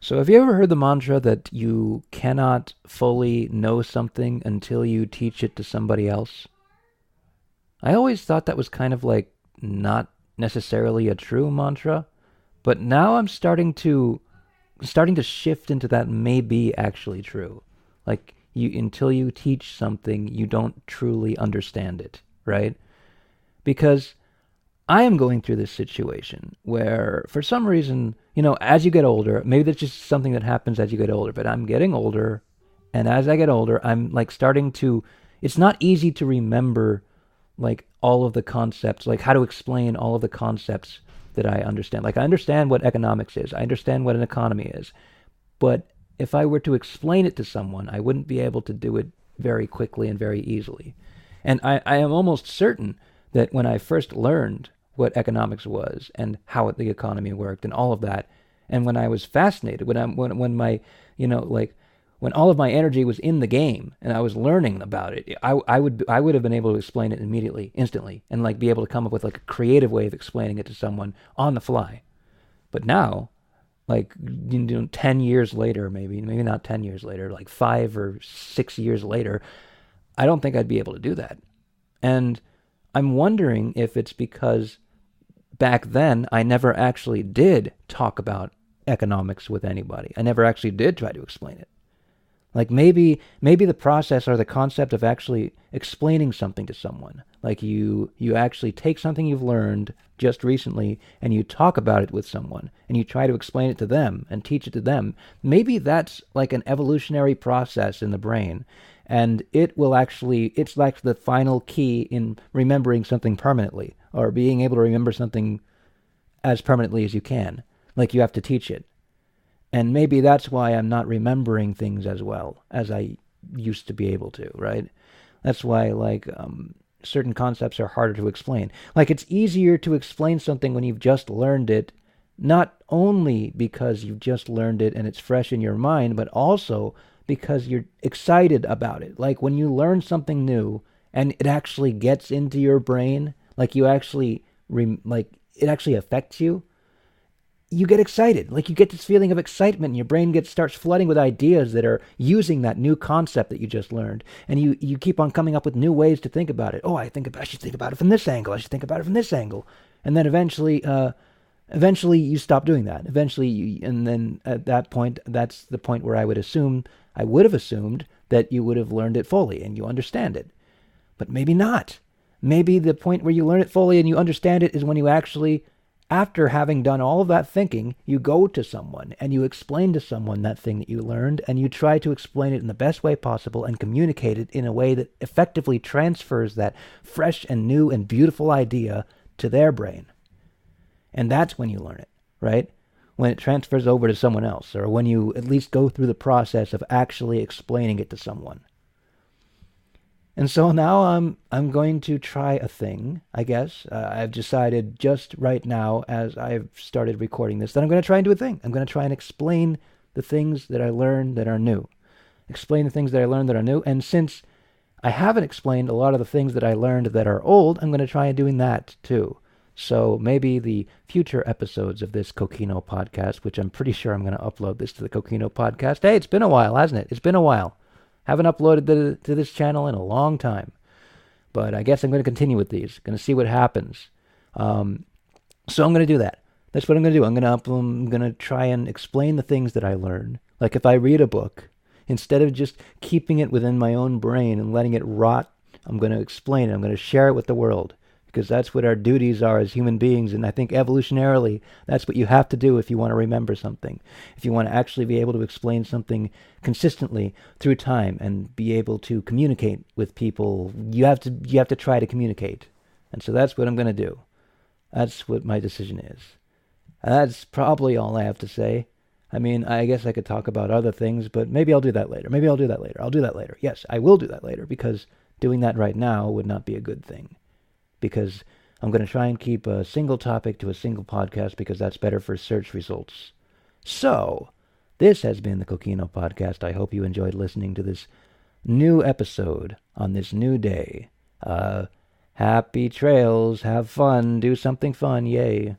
So, have you ever heard the mantra that you cannot fully know something until you teach it to somebody else? I always thought that was kind of like not necessarily a true mantra, but now I'm starting to shift into that may be actually true. Like you until you teach something, you don't truly understand it, right? Because I am going through this situation where, for some reason, as you get older, maybe that's just something that happens as you get older, but I'm getting older, and as I get older, I'm like starting to, it's not easy to remember like all of the concepts, like how to explain all of the concepts that I understand. Like I understand what economics is, I understand what an economy is, but if I were to explain it to someone, I wouldn't be able to do it very quickly and very easily. And I am almost certain that when I first learned what economics was and how the economy worked and all of that, and when I was fascinated, when my, like when all of my energy was in the game and I was learning about it, I would have been able to explain it immediately, instantly, and like be able to come up with like a creative way of explaining it to someone on the fly. But now, like 10 years later, maybe not 10 years later, like 5 or 6 years later, I don't think I'd be able to do that. And I'm wondering if it's because back then I never actually did talk about economics with anybody. I never actually did try to explain it. Like maybe the process or the concept of actually explaining something to someone, like you actually take something you've learned just recently and you talk about it with someone and you try to explain it to them and teach it to them. Maybe that's like an evolutionary process in the brain, and it's like the final key in remembering something permanently, or being able to remember something as permanently as you can. Like you have to teach it. And maybe that's why I'm not remembering things as well as I used to be able to, right? That's why, like, certain concepts are harder to explain. Like, it's easier to explain something when you've just learned it, not only because you've just learned it and it's fresh in your mind, but also because you're excited about it. Like, when you learn something new and it actually gets into your brain, like, it actually affects you, you get excited. Like you get this feeling of excitement and your brain starts flooding with ideas that are using that new concept that you just learned. And you keep on coming up with new ways to think about it. Oh, I should think about it from this angle. I should think about it from this angle. And then eventually you stop doing that. And then at that point, that's the point where I would have assumed that you would have learned it fully and you understand it. But maybe not. Maybe the point where you learn it fully and you understand it is when you actually, after having done all of that thinking, you go to someone and you explain to someone that thing that you learned, and you try to explain it in the best way possible and communicate it in a way that effectively transfers that fresh and new and beautiful idea to their brain. And that's when you learn it, right? When it transfers over to someone else, or when you at least go through the process of actually explaining it to someone. And so now I'm going to try a thing, I guess. I've decided just right now, as I've started recording this, that I'm going to try and do a thing. I'm going to try and explain the things that I learned that are new. Explain the things that I learned that are new. And since I haven't explained a lot of the things that I learned that are old, I'm going to try and doing that too. So maybe the future episodes of this Kokino podcast, which I'm pretty sure I'm going to upload this to the Kokino podcast. Hey, it's been a while, hasn't it? It's been a while. Haven't uploaded to this channel in a long time. But I guess I'm going to continue with these. Going to see what happens. So I'm going to do that. That's what I'm going to do. I'm going to try and explain the things that I learned. Like if I read a book, instead of just keeping it within my own brain and letting it rot, I'm going to explain it. I'm going to share it with the world. Because that's what our duties are as human beings. And I think evolutionarily, that's what you have to do if you want to remember something. If you want to actually be able to explain something consistently through time and be able to communicate with people, you have to try to communicate. And so that's what I'm going to do. That's what my decision is. And that's probably all I have to say. I mean, I guess I could talk about other things, but maybe I'll do that later. I'll do that later. Yes, I will do that later, because doing that right now would not be a good thing. Because I'm going to try and keep a single topic to a single podcast, because that's better for search results. So, this has been the Kokino Podcast. I hope you enjoyed listening to this new episode on this new day. Happy trails, have fun, do something fun, yay.